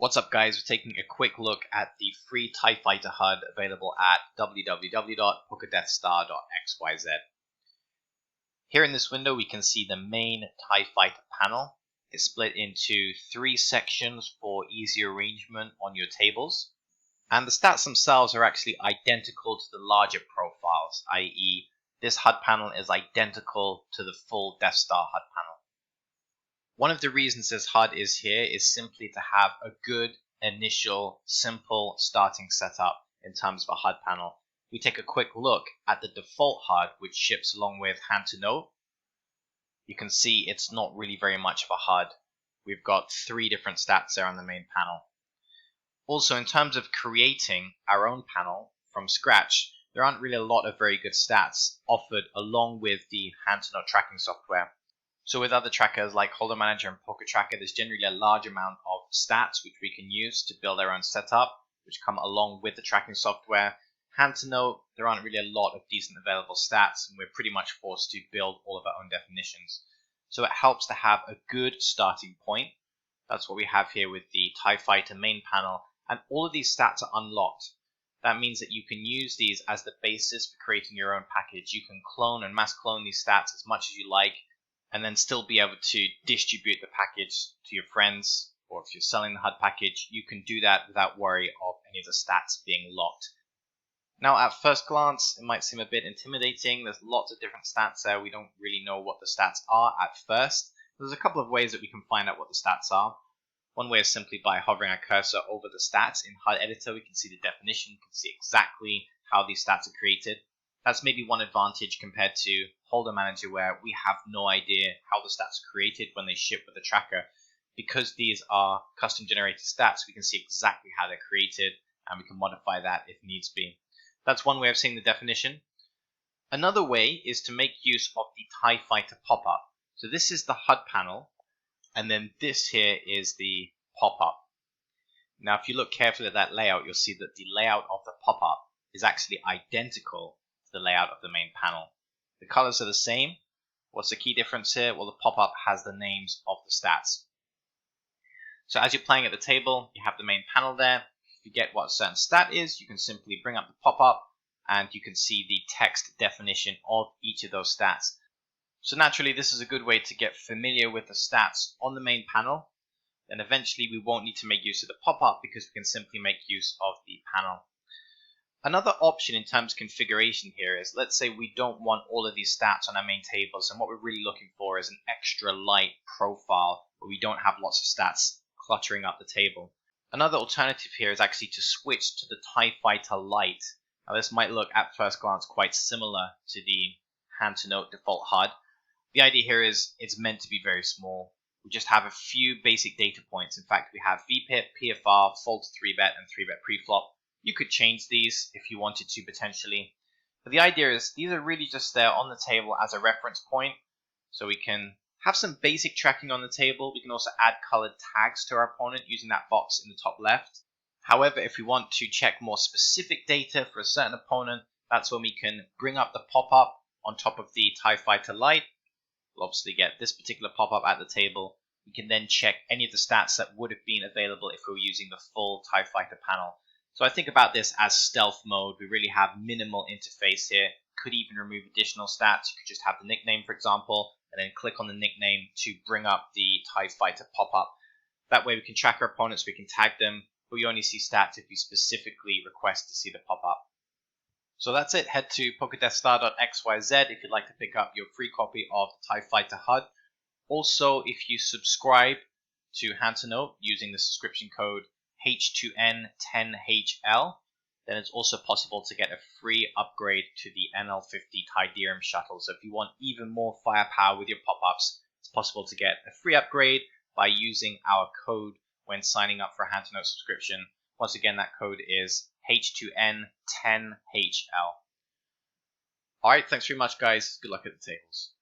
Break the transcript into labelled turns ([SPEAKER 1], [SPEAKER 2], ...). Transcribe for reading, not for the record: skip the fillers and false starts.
[SPEAKER 1] What's up guys, we're taking a quick look at the free TIE Fighter HUD available at www.pokerdeathstar.xyz. Here in this window we can see the main TIE Fighter panel. It's split into 3 sections for easy arrangement on your tables. And the stats themselves are actually identical to the larger profiles, i.e. this HUD panel is identical to the full Death Star HUD panel. One of the reasons this HUD is here is simply to have a good initial simple starting setup in terms of a HUD panel. We take a quick look at the default HUD, which ships along with Hand to Note. You can see it's not really very much of a HUD. We've got 3 different stats there on the main panel. Also, in terms of creating our own panel from scratch, there aren't really a lot of very good stats offered along with the Hand to Note tracking software. So with other trackers like Holder Manager and Poker Tracker, there's generally a large amount of stats which we can use to build our own setup, which come along with the tracking software. Hand to Note, there aren't really a lot of decent available stats, and we're pretty much forced to build all of our own definitions. So it helps to have a good starting point. That's what we have here with the TIE Fighter main panel, and all of these stats are unlocked. That means that you can use these as the basis for creating your own package. You can clone and mass clone these stats as much as you like, and then still be able to distribute the package to your friends, or if you're selling the HUD package, you can do that without worry of any of the stats being locked. Now at first glance, it might seem a bit intimidating. There's lots of different stats there. We don't really know what the stats are at first. There's a couple of ways that we can find out what the stats are. One way is simply by hovering our cursor over the stats. In HUD Editor, we can see the definition, we can see exactly how these stats are created. That's maybe one advantage compared to Holder Manager, where we have no idea how the stats are created when they ship with the tracker. Because these are custom generated stats, we can see exactly how they're created, and we can modify that if needs be. That's one way of seeing the definition. Another way is to make use of the TIE Fighter pop-up. So this is the HUD panel, and then this here is the pop-up. Now if you look carefully at that layout, you'll see that the layout of the pop-up is actually identical to the layout of the main panel. The colors are the same. What's the key difference here? Well, the pop-up has the names of the stats. So as you're playing at the table, you have the main panel there. If you get what a certain stat is, you can simply bring up the pop-up and you can see the text definition of each of those stats. So naturally, this is a good way to get familiar with the stats on the main panel. Then eventually we won't need to make use of the pop-up because we can simply make use of the panel. Another option in terms of configuration here is, let's say we don't want all of these stats on our main tables, and what we're really looking for is an extra light profile where we don't have lots of stats cluttering up the table. Another alternative here is actually to switch to the TIE Fighter Lite. Now this might look at first glance quite similar to the Hand to Note default HUD. The idea here is it's meant to be very small. We just have a few basic data points. In fact, we have VPIP, PFR, fold to 3-bet, and 3-bet preflop. You could change these if you wanted to potentially. But the idea is these are really just there on the table as a reference point. So we can have some basic tracking on the table. We can also add colored tags to our opponent using that box in the top left. However, if we want to check more specific data for a certain opponent, that's when we can bring up the pop-up on top of the TIE Fighter Lite. We'll obviously get this particular pop-up at the table. We can then check any of the stats that would have been available if we were using the full TIE Fighter panel. So I think about this as stealth mode. We really have minimal interface here. Could even remove additional stats. You could just have the nickname, for example, and then click on the nickname to bring up the TIE Fighter pop-up. That way we can track our opponents, we can tag them, but we only see stats if we specifically request to see the pop-up. So that's it. Head to pokerdeathstar.xyz if you'd like to pick up your free copy of the TIE Fighter HUD. Also, if you subscribe to Hand to Note using the subscription code H2N then it's also possible to get a free upgrade to the NL50 Tydirium shuttle. So if you want even more firepower with your pop-ups, it's possible to get a free upgrade by using our code when signing up for a Hand to Note subscription. Once again, that code is H2N10HL. Alright, thanks very much guys. Good luck at the tables.